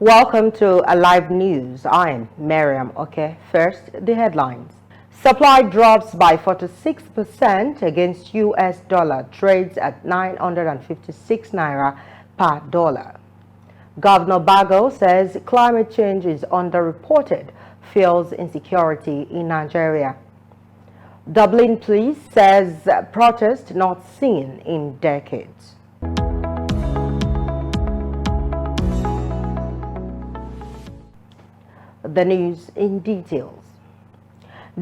Welcome to Alive News. I'm Miriam. Okay, first, the headlines. Supply drops by 46% against US dollar, trades at 956 Naira per dollar. Governor Bago says climate change is underreported, fuels insecurity in Nigeria. Dublin police says protest not seen in decades. The news in details.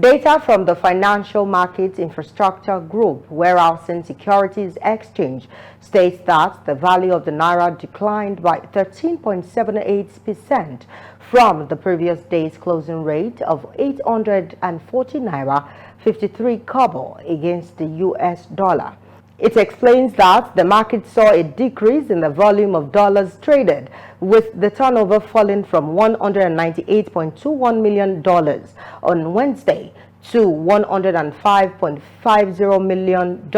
Data from the Financial Markets Infrastructure Group Warehousing Securities Exchange states that the value of the Naira declined by 13.78% from the previous day's closing rate of 840 Naira 53 kobo against the US dollar. It explains that the market saw a decrease in the volume of dollars traded, with the turnover falling from $198.21 million on Wednesday to $105.50 million,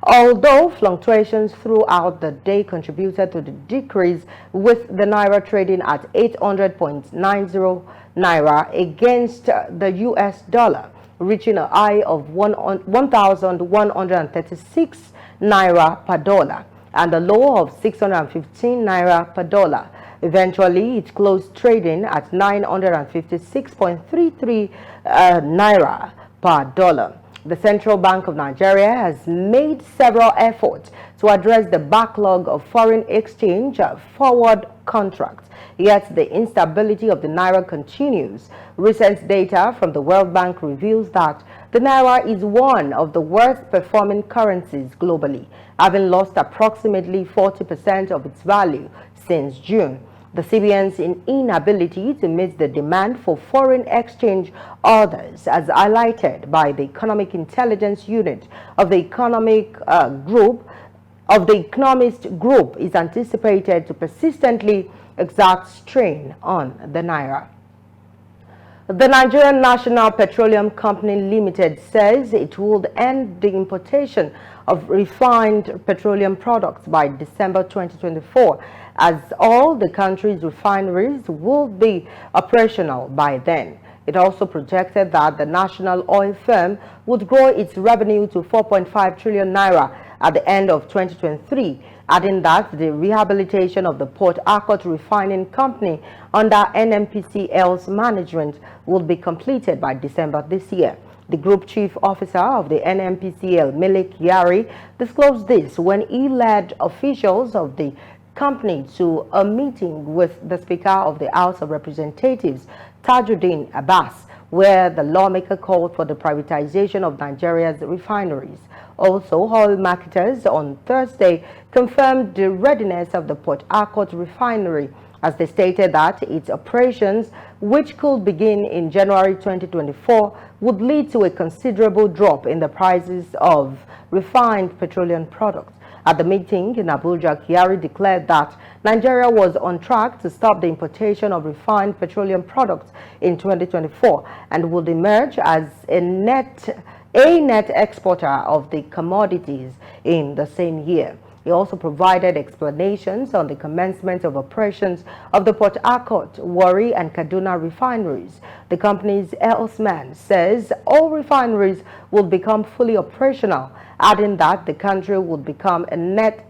although fluctuations throughout the day contributed to the decrease, with the Naira trading at 800.90 Naira against the US dollar, reaching a high of 1,136 Naira per dollar and a low of 615 Naira per dollar. Eventually, it closed trading at 956.33 Naira per dollar. The Central Bank of Nigeria has made several efforts to address the backlog of foreign exchange forward contracts, yet the instability of the Naira continues. Recent data from the World Bank reveals that the Naira is one of the worst performing currencies globally, having lost approximately 40% of its value since June. The CBN's inability to meet the demand for foreign exchange orders, as highlighted by the Economic Intelligence Unit of the Economist Group, is anticipated to persistently exert strain on the Naira. The Nigerian National Petroleum Company Limited says it would end the importation of refined petroleum products by December 2024, as all the country's refineries will be operational by then. It also projected that the national oil firm would grow its revenue to 4.5 trillion naira at the end of 2023, adding that the rehabilitation of the Port Harcourt Refining Company under NNPCL's management will be completed by December this year. The Group Chief Officer of the NNPCL, Malik Yari, disclosed this when he led officials of the company to a meeting with the Speaker of the House of Representatives, Tajuddin Abbas, where the lawmaker called for the privatization of Nigeria's refineries. Also, oil marketers on Thursday confirmed the readiness of the Port Harcourt refinery, as they stated that its operations, which could begin in January 2024, would lead to a considerable drop in the prices of refined petroleum products. At the meeting in Abuja, Kyari declared that Nigeria was on track to stop the importation of refined petroleum products in 2024 and would emerge as a net exporter of the commodities in the same year. He also provided explanations on the commencement of operations of the Port Harcourt, Warri, and Kaduna refineries. The company's salesman says all refineries will become fully operational, adding that the country would become a net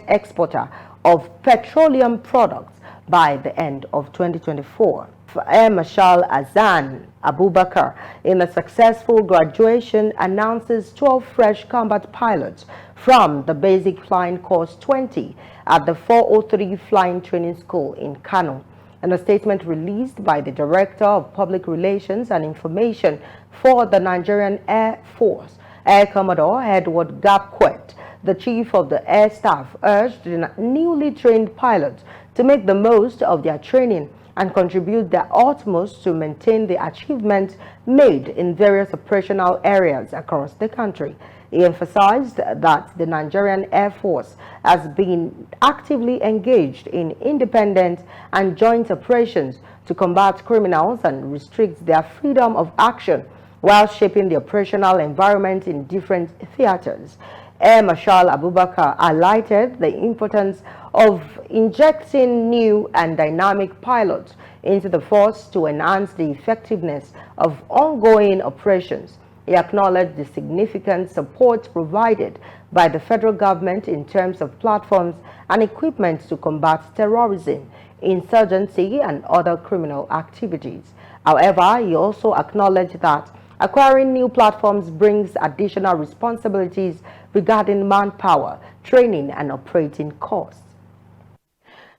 exporter of petroleum products by the end of 2024. Air Marshal Hassan Abubakar, in a successful graduation, announces 12 fresh combat pilots from the Basic Flying Course 20 at the 403 Flying Training School in Kano. In a statement released by the Director of Public Relations and Information for the Nigerian Air Force, Air Commodore Edward Gapquet, the Chief of the Air Staff, urged the newly trained pilots to make the most of their training and contribute their utmost to maintain the achievements made in various operational areas across the country. He emphasized that the Nigerian Air Force has been actively engaged in independent and joint operations to combat criminals and restrict their freedom of action while shaping the operational environment in different theaters. Air Marshal Abubakar highlighted the importance of injecting new and dynamic pilots into the force to enhance the effectiveness of ongoing operations. He acknowledged the significant support provided by the federal government in terms of platforms and equipment to combat terrorism, insurgency, and other criminal activities. However, he also acknowledged that acquiring new platforms brings additional responsibilities regarding manpower, training, and operating costs.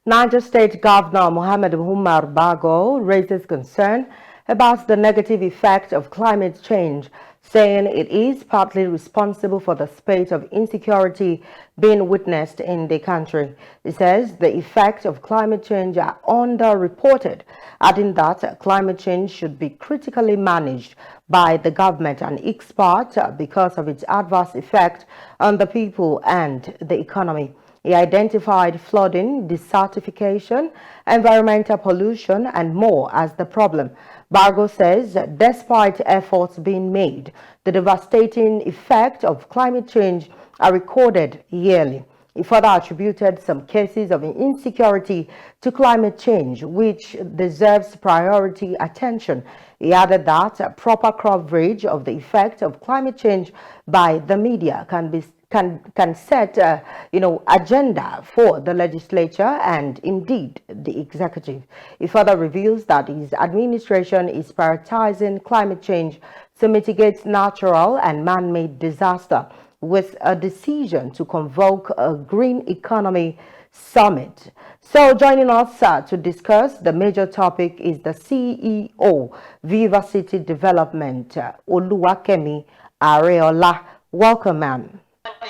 Niger State Governor Mohammed Umar Bago raises concern about the negative effect of climate change, saying it is partly responsible for the spate of insecurity being witnessed in the country. He says the effects of climate change are underreported, adding that climate change should be critically managed by the government and experts because of its adverse effect on the people and the economy. He identified flooding, desertification, environmental pollution, and more as the problem. Bargo says that despite efforts being made, the devastating effects of climate change are recorded yearly. He further attributed some cases of insecurity to climate change, which deserves priority attention. He added that proper coverage of the effect of climate change by the media can set agenda for the legislature and indeed the executive. He further reveals that his administration is prioritizing climate change to mitigate natural and man-made disaster, with a decision to convoke a green economy summit. So joining us to discuss the major topic is the CEO, Viva City Development, Oluwakemi Areola. Welcome, ma'am.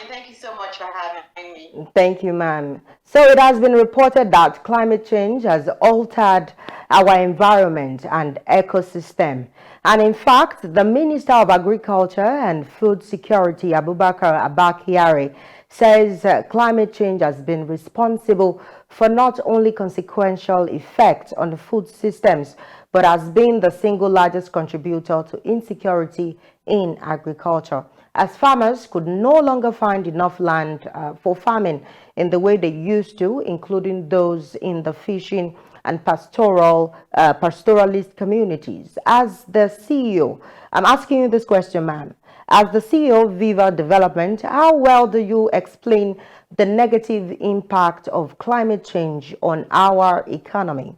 Thank you so much for having me. Thank you, ma'am. So it has been reported that climate change has altered our environment and ecosystem. And in fact, the Minister of Agriculture and Food Security, Abubakar Abakiari, says climate change has been responsible for not only consequential effects on the food systems, but has been the single largest contributor to insecurity in agriculture, as farmers could no longer find enough land for farming in the way they used to, including those in the fishing and pastoralist communities. As the CEO, I'm asking you this question, ma'am. As the CEO of Viva Development, how well do you explain the negative impact of climate change on our economy?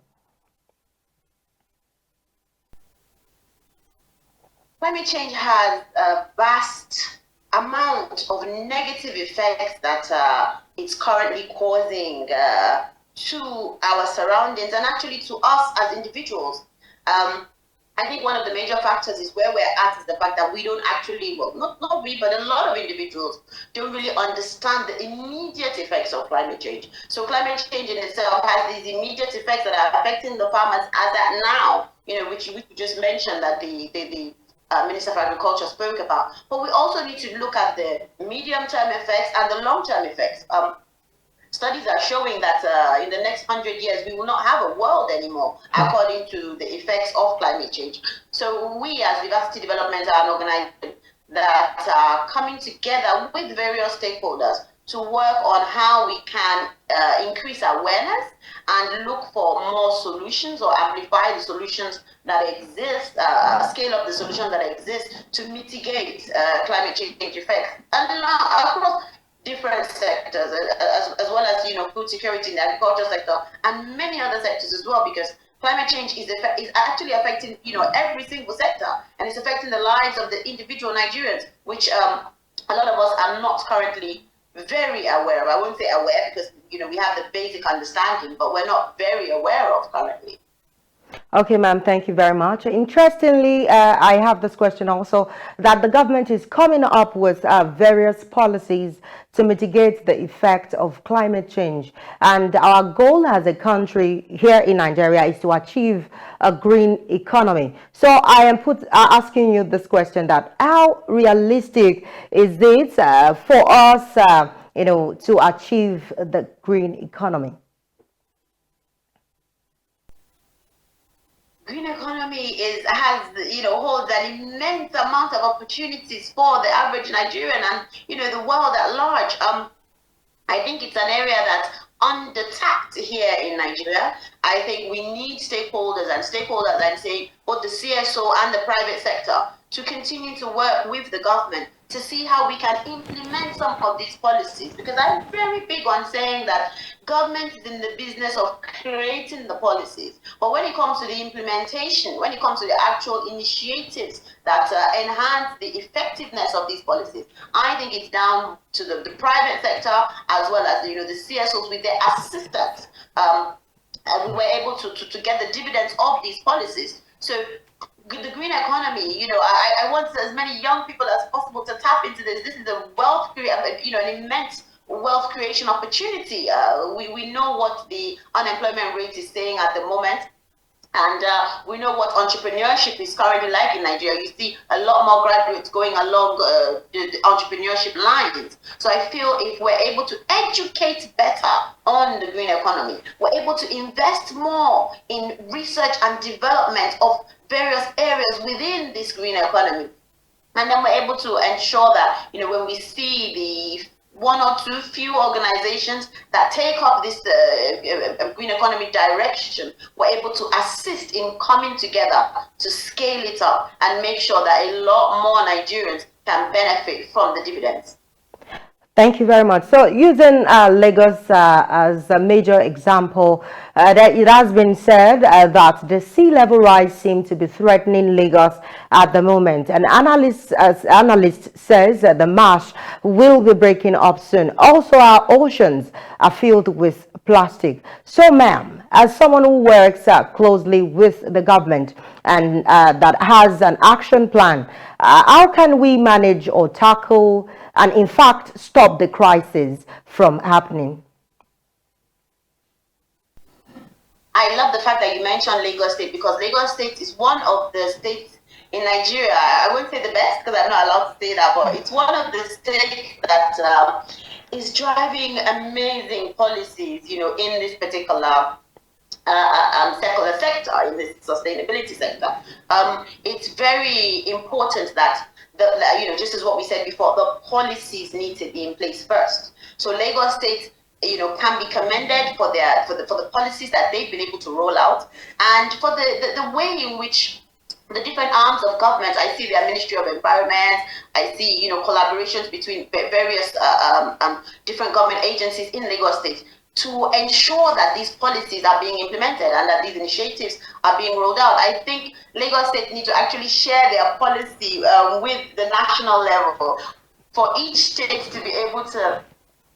Climate change has a vast amount of negative effects that it's currently causing to our surroundings and actually to us as individuals. I think one of the major factors is where we're at is the fact that we don't actually, well, not we, but a lot of individuals don't really understand the immediate effects of climate change. So climate change in itself has these immediate effects that are affecting the farmers as at now, which you just mentioned that the Minister of Agriculture spoke about. But we also need to look at the medium-term effects and the long-term effects. Studies are showing that in the next 100 years, we will not have a world anymore, according to the effects of climate change. So we as Diversity Development are an organization that are coming together with various stakeholders to work on how we can increase awareness and look for more solutions or amplify the solutions that exist, scale up the solutions that exist to mitigate climate change effects. And across different sectors, as well as food security in the agriculture sector and many other sectors as well, because climate change is actually affecting every single sector, and it's affecting the lives of the individual Nigerians, which a lot of us are not currently very aware of. I won't say aware because we have the basic understanding, but we're not very aware of currently. Okay, ma'am, thank you very much. Interestingly, I have this question also, that the government is coming up with various policies to mitigate the effect of climate change. And our goal as a country here in Nigeria is to achieve a green economy. So I am asking you this question, that how realistic is it for us, to achieve the green economy? Green economy holds an immense amount of opportunities for the average Nigerian and the world at large. I think it's an area that under-tapped here in Nigeria. I think we need stakeholders and say both the CSO and the private sector to continue to work with the government to see how we can implement some of these policies, because I'm very big on saying that government is in the business of creating the policies, but when it comes to the implementation, when it comes to the actual initiatives that enhance the effectiveness of these policies, I think it's down to the private sector as well as the CSOs with their assistance. And we were able to get the dividends of these policies. So the green economy, I want as many young people as possible to tap into this. This is a an immense wealth creation opportunity. We know what the unemployment rate is saying at the moment. And we know what entrepreneurship is currently like in Nigeria. You see a lot more graduates going along the entrepreneurship lines. So I feel if we're able to educate better on the green economy, we're able to invest more in research and development of various areas within this green economy. And then we're able to ensure that, when we see the one or two few organizations that take up this green economy direction, we're able to assist in coming together to scale it up and make sure that a lot more Nigerians can benefit from the dividends. Thank you very much. So using Lagos as a major example, that it has been said that the sea level rise seems to be threatening Lagos at the moment. An analyst says that the marsh will be breaking up soon. Also, our oceans are filled with plastic. So, ma'am, as someone who works closely with the government and that has an action plan, how can we manage or tackle and in fact stop the crisis from happening? I love the fact that you mentioned Lagos State, because Lagos State is one of the states in Nigeria. I wouldn't say the best because I'm not allowed to say that, but it's one of the states that is driving amazing policies, in this particular secular sector, in this sustainability sector. It's very important that just as what we said before, the policies need to be in place first. So Lagos State, can be commended for the policies that they've been able to roll out, and for the way in which the different arms of government. I see the Ministry of Environment. I see collaborations between various different government agencies in Lagos State to ensure that these policies are being implemented and that these initiatives are being rolled out. I think Lagos State need to actually share their policy with the national level for each state to be able to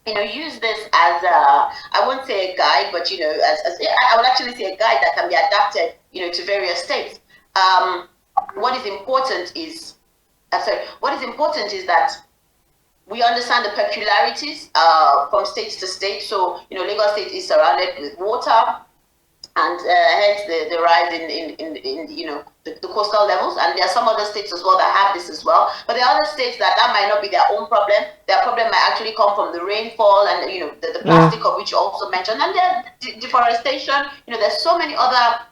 use this as I won't say a guide, but I would actually say a guide that can be adapted to various states. What is important is that we understand the peculiarities from state to state. So, Lagos State is surrounded with water, and hence the rise in the coastal levels. And there are some other states as well that have this as well. But there are other states that might not be their own problem. Their problem might actually come from the rainfall and the plastic of which you also mentioned, and there's deforestation. There's so many other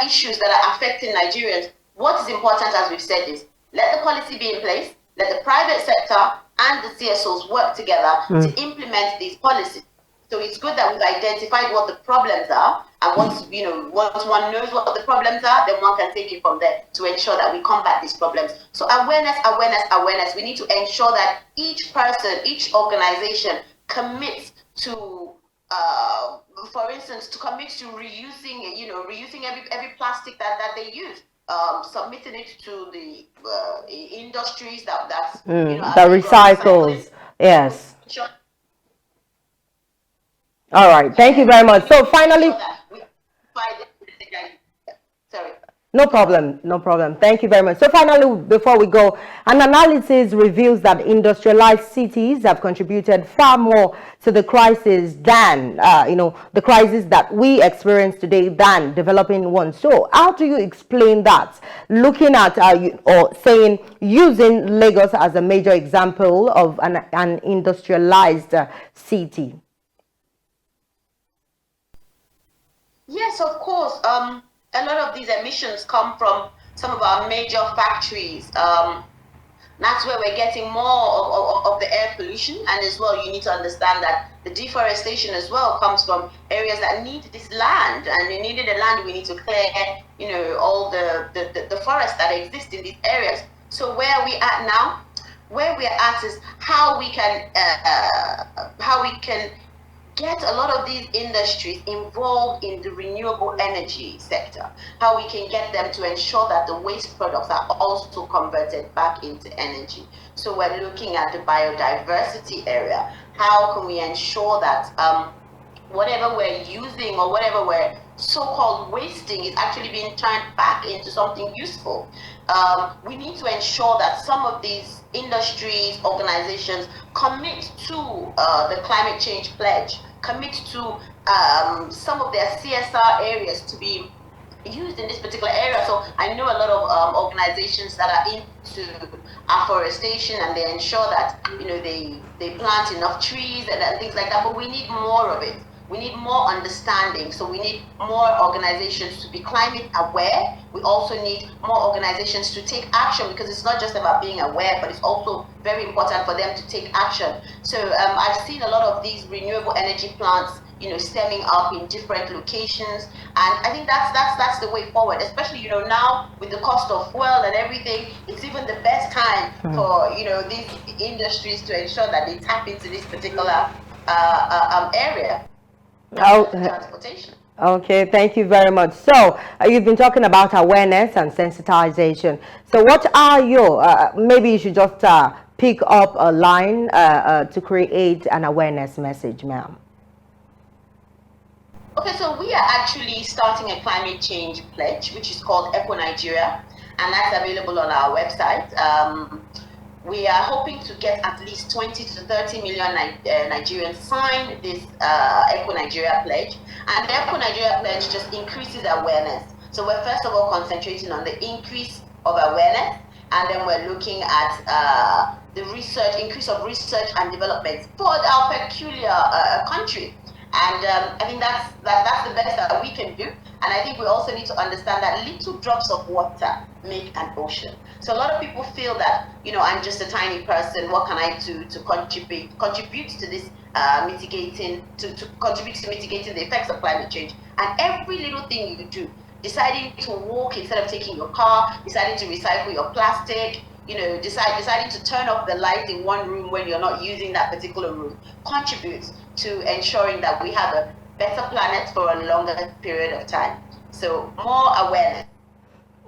issues that are affecting Nigerians. What is important, as we've said, is let the policy be in place. Let the private sector and the CSOs work together to implement these policies. So it's good that we've identified what the problems are, and once one knows what the problems are, then one can take it from there to ensure that we combat these problems. So awareness. We need to ensure that each person, each organization commits to, for instance, to reusing every plastic that they use. Submitting it to the industries that recycles. Yes. All right. Thank you very much. So finally, sorry. No problem. Thank you very much. So finally, before we go, an analysis reveals that industrialized cities have contributed far more to the crisis than, the crisis that we experience today than developing ones. So how do you explain that? Looking at, or saying, using Lagos as a major example of an industrialized city. Yes, of course. A lot of these emissions come from some of our major factories. That's where we're getting more of the air pollution. And as well, you need to understand that the deforestation as well comes from areas that need this land. And in needing the land, we need to clear, you know, all the forests that exist in these areas. So where we at now, where we're at is how we can get a lot of these industries involved in the renewable energy sector, how we can get them to ensure that the waste products are also converted back into energy. So we're looking at the biodiversity area. How can we ensure that whatever we're using or whatever we're so-called wasting is actually being turned back into something useful? We need to ensure that some of these industries, organizations commit to the climate change pledge, commit to some of their CSR areas to be used in this particular area. So I know a lot of organizations that are into afforestation, and they ensure that, you know, they plant enough trees and things like that, but we need more of it. We need more understanding. So we need more organizations to be climate aware. We also need more organizations to take action, because it's not just about being aware, but it's also very important for them to take action. So I've seen a lot of these renewable energy plants, you know, stemming up in different locations, and I think that's the way forward. Especially, you know, now with the cost of fuel and everything, it's even the best time for, you know, these industries to ensure that they tap into this particular area. Transportation. Okay, thank you very much. So you've been talking about awareness and sensitization. So what are your, maybe you should just pick up a line to create an awareness message, ma'am. Okay, so we are actually starting a climate change pledge, which is called Eco Nigeria, and that's available on our website. We are hoping to get at least 20 to 30 million Nigerians sign this Eco Nigeria pledge. And the Eco Nigeria pledge just increases awareness. So we're first of all concentrating on the increase of awareness, and then we're looking at the increase of research and development for our peculiar country. And I think that's the best that we can do. And I think we also need to understand that little drops of water make an ocean. So a lot of people feel that, you know, I'm just a tiny person. What can I do to contribute to this to contribute to mitigating the effects of climate change? And every little thing you do, deciding to walk instead of taking your car, deciding to recycle your plastic, you know, deciding to turn off the light in one room when you're not using that particular room, contributes to ensuring that we have a better planet for a longer period of time. So more awareness.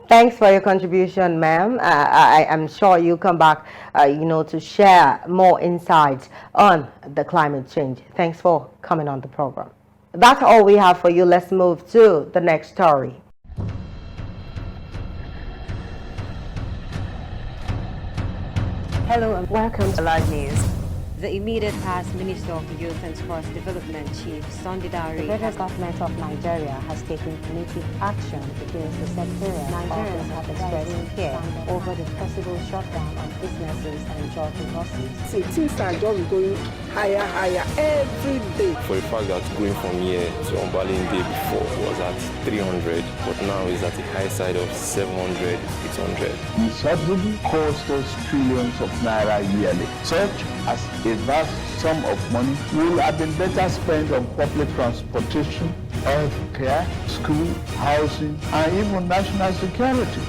Thanks for your contribution, ma'am. I am sure you'll come back, you know, to share more insights on the climate change. Thanks for coming on the program. That's all we have for you. Let's move to the next story. Hello and welcome to Live News. The immediate past Minister of Youth and Sports Development Chief Sondidari. The federal government of Nigeria has taken punitive action against the secretariat. Nigerians have expressed fear over the possible shutdown of businesses and job losses. See, things are just going higher every day. For the fact that going from here to Umbaling day before was at 300, but now is at the high side of 700, 800. The subsidy costs us trillions of naira yearly. Such as a vast sum of money will have been better spent on public transportation, health care, school, housing, and even national security.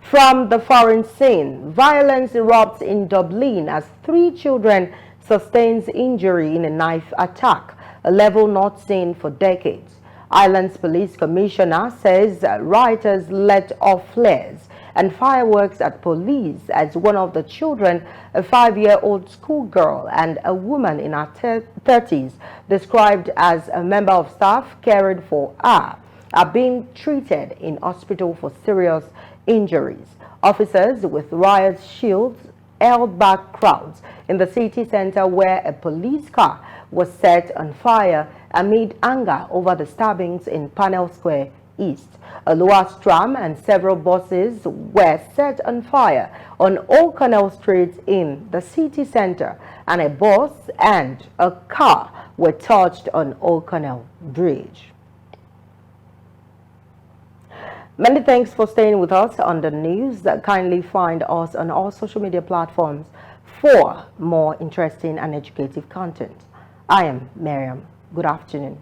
From the foreign scene, violence erupts in Dublin as 3 children sustains injury in a knife attack, a level not seen for decades. Ireland's police commissioner says rioters let off flares and fireworks at police as one of the children, a 5-year-old schoolgirl and a woman in her 30s, described as a member of staff caring for her, are being treated in hospital for serious injuries. Officers with riot shields held back crowds in the city center where a police car was set on fire amid anger over the stabbings in Parnell Square East. A Luas tram and several buses were set on fire on O'Connell Street in the city center, and a bus and a car were touched on O'Connell Bridge. Many thanks for staying with us on the news. Kindly find us on all social media platforms for more interesting and educative content. I am Miriam. Good afternoon.